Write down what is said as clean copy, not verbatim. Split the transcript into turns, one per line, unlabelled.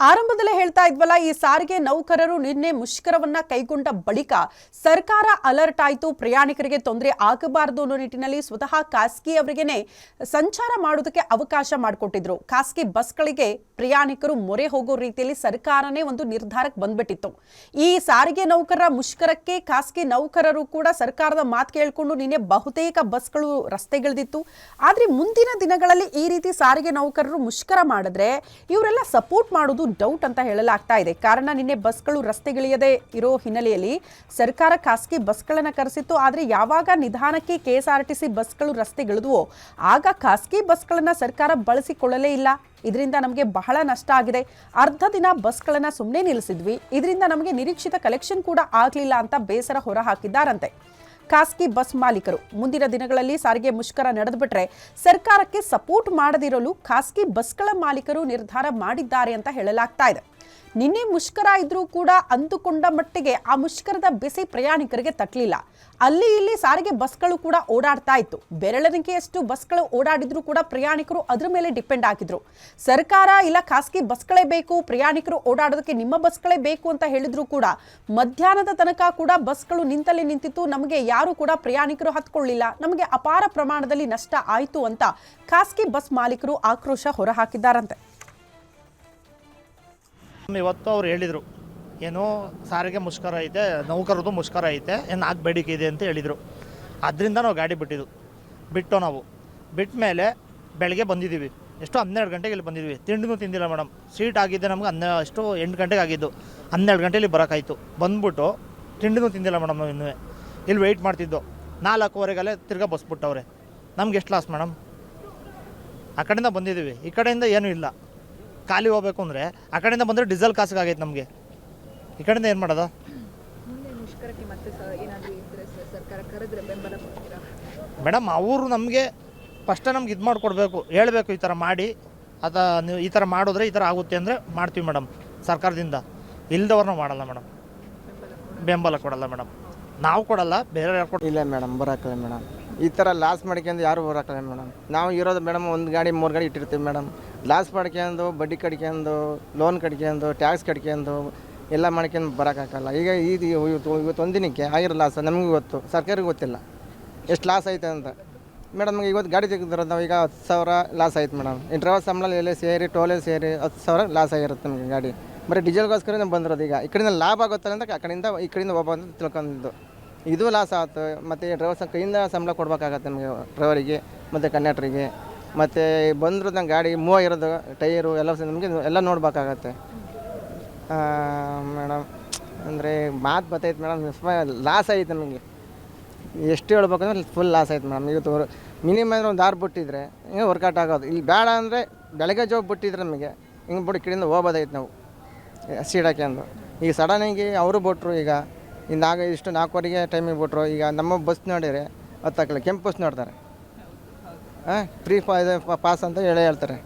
ಆರಂಭದಲ್ಲೇ ಹೇಳ್ತಾ ಇದ್ವಲ್ಲ, ಈ ಸಾರಿಗೆ ನೌಕರರು ನಿನ್ನೆ ಮುಷ್ಕರವನ್ನ ಕೈಗೊಂಡ ಬಳಿಕ ಸರ್ಕಾರ ಅಲರ್ಟ್ ಆಯಿತು. ಪ್ರಯಾಣಿಕರಿಗೆ ತೊಂದರೆ ಆಗಬಾರದು ಅನ್ನೋ ನಿಟ್ಟಿನಲ್ಲಿ ಸ್ವತಃ ಖಾಸಗಿ ಅವರಿಗೇನೆ ಸಂಚಾರ ಮಾಡೋದಕ್ಕೆ ಅವಕಾಶ ಮಾಡಿಕೊಟ್ಟಿದ್ರು. ಖಾಸಗಿ ಬಸ್ಗಳಿಗೆ ಪ್ರಯಾಣಿಕರು ಮೊರೆ ಹೋಗೋ ರೀತಿಯಲ್ಲಿ ಸರ್ಕಾರನೇ ಒಂದು ನಿರ್ಧಾರಕ್ಕೆ ಬಂದ್ಬಿಟ್ಟಿತ್ತು. ಈ ಸಾರಿಗೆ ನೌಕರರ ಮುಷ್ಕರಕ್ಕೆ ಖಾಸಗಿ ನೌಕರರು ಕೂಡ ಸರ್ಕಾರದ ಮಾತು ಕೇಳಿಕೊಂಡು ನಿನ್ನೆ ಬಹುತೇಕ ಬಸ್ಗಳು ರಸ್ತೆಗಿಳಿದಿತ್ತು. ಆದ್ರೆ ಮುಂದಿನ ದಿನಗಳಲ್ಲಿ ಈ ರೀತಿ ಸಾರಿಗೆ ನೌಕರರು ಮುಷ್ಕರ ಮಾಡಿದ್ರೆ ಇವರೆಲ್ಲ ಸಪೋರ್ಟ್ ಮಾಡೋದು ಡೌಟ್ ಅಂತ ಹೇಳಲಾಗ್ತಾ ಇದೆ. ಕಾರಣ ನಿನ್ನೆ ಬಸ್ಗಳು ರಸ್ತೆಗಿಳಿಯದೆ ಇರೋ ಹಿನ್ನೆಲೆಯಲ್ಲಿ ಸರ್ಕಾರ ಖಾಸಗಿ ಬಸ್ಗಳನ್ನು ಕರೆಸಿತ್ತು. ಆದರೆ ಯಾವಾಗ ನಿಧಾನಕ್ಕೆ KSRTC ಬಸ್ಗಳು ರಸ್ತೆಗಿಳಿದುವೋ ಆಗ ಖಾಸಗಿ ಬಸ್ಗಳನ್ನು ಸರ್ಕಾರ ಬಳಸಿಕೊಳ್ಳಲೇ ಇಲ್ಲ. ಇದರಿಂದ ನಮಗೆ ಬಹಳ ನಷ್ಟ ಆಗಿದೆ. ಅರ್ಧ ದಿನ ಬಸ್ಗಳನ್ನು ಸುಮ್ಮನೆ ನಿಲ್ಲಿಸಿದ್ವಿ. ಇದರಿಂದ ನಮಗೆ ನಿರೀಕ್ಷಿತ ಕಲೆಕ್ಷನ್ ಕೂಡ ಆಗಲಿಲ್ಲ ಅಂತ ಬೇಸರ ಹೊರ ಹಾಕಿದ್ದಾರಂತೆ ಖಾಸಗಿ ಬಸ್ ಮಾಲೀಕರು. ಮುಂದಿನ ದಿನಗಳಲ್ಲಿ ಸಾರಿಗೆ ಮುಷ್ಕರ ನಡೆದುಬಿಟ್ರೆ ಸರ್ಕಾರಕ್ಕೆ ಸಪೋರ್ಟ್ ಮಾಡದಿರಲು ಖಾಸಗಿ ಬಸ್ಗಳ ಮಾಲೀಕರು ನಿರ್ಧಾರ ಮಾಡಿದ್ದಾರೆ ಅಂತ ಹೇಳಲಾಗ್ತಾ ಇದೆ. ನಿನ್ನೆ ಮುಷ್ಕರ ಇದ್ರೂ ಕೂಡ ಅಂದುಕೊಂಡ ಮಟ್ಟಿಗೆ ಆ ಮುಷ್ಕರದ ಬಿಸಿ ಪ್ರಯಾಣಿಕರಿಗೆ ತಟ್ಟಲಿಲ್ಲ. ಅಲ್ಲಿ ಇಲ್ಲಿ ಸಾರಿಗೆ ಬಸ್ಗಳು ಕೂಡ ಓಡಾಡ್ತಾ ಇತ್ತು. ಬೆರಳೆಣಿಕೆಯಷ್ಟು ಬಸ್ಗಳು ಓಡಾಡಿದ್ರು ಕೂಡ ಪ್ರಯಾಣಿಕರು ಅದ್ರ ಮೇಲೆ ಡಿಪೆಂಡ್ ಆಗಿದ್ರು. ಸರ್ಕಾರ ಇಲ್ಲ ಖಾಸಗಿ ಬಸ್ಗಳೇ ಬೇಕು, ಪ್ರಯಾಣಿಕರು ಓಡಾಡೋದಕ್ಕೆ ನಿಮ್ಮ ಬಸ್ಗಳೇ ಬೇಕು ಅಂತ ಹೇಳಿದ್ರು ಕೂಡ ಮಧ್ಯಾಹ್ನದ ತನಕ ಕೂಡ ಬಸ್ಗಳು ನಿಂತಲ್ಲಿ ನಿಂತಿತ್ತು. ನಮಗೆ ಯಾರು ಕೂಡ ಪ್ರಯಾಣಿಕರು ಹತ್ಕೊಳ್ಳಿಲ್ಲ, ನಮಗೆ ಅಪಾರ ಪ್ರಮಾಣದಲ್ಲಿ ನಷ್ಟ ಆಯಿತು ಅಂತ ಖಾಸಗಿ ಬಸ್ ಮಾಲೀಕರು ಆಕ್ರೋಶ ಹೊರಹಾಕಿದ್ದಾರಂತೆ.
ಇವತ್ತು ಅವ್ರು ಹೇಳಿದರು, ಏನೋ ಸಾರಿಗೆ ಮುಷ್ಕರ ಐತೆ, ನೌಕರದ್ದು ಮುಷ್ಕರ ಐತೆ, ಏನು ನಾಲ್ಕು ಬೇಡಿಕೆ ಇದೆ ಅಂತ ಹೇಳಿದರು. ಅದರಿಂದ ನಾವು ಗಾಡಿ ಬಿಟ್ಟು ನಾವು ಬಿಟ್ಟ ಮೇಲೆ ಬೆಳಗ್ಗೆ ಬಂದಿದ್ದೀವಿ. ಎಷ್ಟು 12 ಗಂಟೆಗೆ ಇಲ್ಲಿ ಬಂದಿದ್ವಿ. ತಿಂಡಿನೂ ತಿಂದಿಲ್ಲ ಮೇಡಮ್. ಸೀಟ್ ಆಗಿದ್ದೆ ನಮ್ಗೆ 8 ಗಂಟೆಗೆ ಆಗಿದ್ದು. 12 ಗಂಟೆಲಿ ಬರೋಕ್ಕಾಯಿತು. ಬಂದ್ಬಿಟ್ಟು ತಿಂಡಿನೂ ತಿಂದಿಲ್ಲ ಮೇಡಮ್. ನಾವು ಇನ್ನೂ ಇಲ್ಲಿ ವೆಯ್ಟ್ ಮಾಡ್ತಿದ್ದು. 4:15 ತಿರ್ಗಾ ಬಸ್ ಬಿಟ್ಟವ್ರೆ. ನಮ್ಗೆ ಎಷ್ಟು ಲಾಸ್ ಮೇಡಮ್? ಆ ಕಡೆಯಿಂದ ಬಂದಿದ್ದೀವಿ, ಈ ಕಡೆಯಿಂದ ಏನೂ ಇಲ್ಲ. ಖಾಲಿ ಹೋಗ್ಬೇಕು ಅಂದರೆ ಆ ಕಡೆಯಿಂದ ಬಂದರೆ ಡೀಸೆಲ್ ಕಾಸಿಗಾಗೈತೆ ನಮಗೆ. ಈ ಕಡೆಯಿಂದ ಏನು ಮಾಡೋದು ಮೇಡಮ್? ಅವರು ನಮಗೆ ಫಸ್ಟ್ ನಮ್ಗೆ ಇದು ಮಾಡಿಕೊಡ್ಬೇಕು, ಹೇಳಬೇಕು ಈ ಥರ ಮಾಡಿ, ನೀವು ಈ ಥರ ಮಾಡಿದ್ರೆ ಈ ಥರ ಆಗುತ್ತೆ ಅಂದರೆ ಮಾಡ್ತೀವಿ ಮೇಡಮ್. ಸರ್ಕಾರದಿಂದ ಇಲ್ದವ್ರನ್ನ ಮಾಡಲ್ಲ ಮೇಡಮ್, ಬೆಂಬಲ ಕೊಡಲ್ಲ ಮೇಡಮ್. ನಾವು ಕೊಡಲ್ಲ, ಬೇರೆ ಯಾರು ಕೊಡ
ಇಲ್ಲ ಮೇಡಮ್, ಬರೋಕ್ಕಲ್ಲ ಮೇಡಮ್. ಈ ಥರ ಲಾಸ್ ಮಾಡ್ಕೊಂಡು ಯಾರು ಬರೋಕ್ಕಲ್ಲ ಮೇಡಮ್. ನಾವು ಇರೋದು ಮೇಡಮ್ 1 ಗಾಡಿ 3 ಗಾಡಿ ಇಟ್ಟಿರ್ತೀವಿ ಮೇಡಮ್. ಲಾಸ್ ಮಾಡ್ಕೊಂಡು ಬಡ್ಡಿ ಕಟ್ಕೊಂಡು ಲೋನ್ ಕಟ್ಕೊಂಡು ಟ್ಯಾಕ್ಸ್ ಕಟ್ಕೊಂಡು ಎಲ್ಲ ಮಾಡ್ಕೊಂಡು ಬರೋಕ್ಕಾಗಲ್ಲ. ಈಗ ಇವತ್ತು ಒಂದಿನಕ್ಕೆ ಆಗಿರೋ ಲಾಸ್ ನಮಗೂ ಗೊತ್ತು, ಸರ್ಕಾರಕ್ಕೆ ಗೊತ್ತಿಲ್ಲ ಎಷ್ಟು ಲಾಸ್ ಐತೆ ಅಂತ ಮೇಡಮ್. ಇವತ್ತು ಗಾಡಿ ತೆಗೆದಿರೋದು ನಾವು ಈಗ 10,000 ಲಾಸ್ ಆಯ್ತು ಮೇಡಮ್. ಈ ಡ್ರೈವರ್ ಸಂಬಳ ಎಲ್ಲ ಸೇರಿ ಟೋಲೆ ಸೇರಿ 10,000 ಲಾಸ್ ಆಗಿರುತ್ತೆ ನಮಗೆ ಗಾಡಿ. ಬರೀ ಡೀಸೆಲ್ಗೋಸ್ಕರ ಬಂದಿರೋದು. ಈಗ ಈ ಕಡೆಯಿಂದ ಲಾಭ ಆಗುತ್ತಲ್ಲ ಅಂತ ಆ ಕಡೆಯಿಂದ ಈ ಕಡೆಯಿಂದ ಒಬ್ಬ ಅಂತ ತಿಳ್ಕೊಂಡಿದ್ದು. ಇದು ಲಾಸ್ ಆಯ್ತು. ಮತ್ತು ಡ್ರೈವರ್ ಕೈಯಿಂದ ಸಂಬಳ ಕೊಡಬೇಕಾಗತ್ತೆ ನಮಗೆ, ಡ್ರೈವರಿಗೆ ಮತ್ತು ಕಂಡಕ್ಟ್ರಿಗೆ. ಮತ್ತು ಬಂದರೂ ನಂಗೆ ಗಾಡಿ ಮೂವ್ ಆಗಿರೋದು ಟೈರು ಎಲ್ಲ ನಮಗೆ ಎಲ್ಲ ನೋಡ್ಬೇಕಾಗತ್ತೆ ಮೇಡಮ್. ಅಂದರೆ ಮಾತು ಬರ್ತೈತೆ ಮೇಡಮ್. ಲಾಸ್ ಆಯ್ತು ನಮಗೆ. ಎಷ್ಟು ಹೇಳ್ಬೇಕಂದ್ರೆ ಫುಲ್ ಲಾಸ್ ಆಯ್ತು ಮೇಡಮ್. ಇವತ್ತು ಮಿನಿಮಮ್ ಒಂದು 6 ಬಿಟ್ಟಿದ್ರೆ ಹಿಂಗೆ ವರ್ಕೌಟ್ ಆಗೋದು. ಇಲ್ಲಿ ಬೇಡ ಅಂದರೆ ಬೆಳಗ್ಗೆ ಜಾಬ್ ಬಿಟ್ಟಿದ್ರೆ ನಮಗೆ ಹಿಂಗೆ ಬಿಟ್ಟು ಕಡೆಯಿಂದ ಹೋಗೋದೈತೆ ನಾವು ಸೀಡಾಕೆ ಅಂದು. ಈಗ ಸಡನ್ನಾಗಿ ಅವರು ಬಿಟ್ರು. ಈಗ ಇಷ್ಟು 4:15 ಟೈಮಿಗೆ ಬಿಟ್ರು. ಈಗ ನಮ್ಮ ಬಸ್ ನೋಡಿದರೆ 10 ಕೆಂಪು ಬಸ್ ನೋಡ್ತಾರೆ. ಫ್ರೀ ಪಾಸ್ ಅಂತ ಹೇಳ್ತಾರೆ.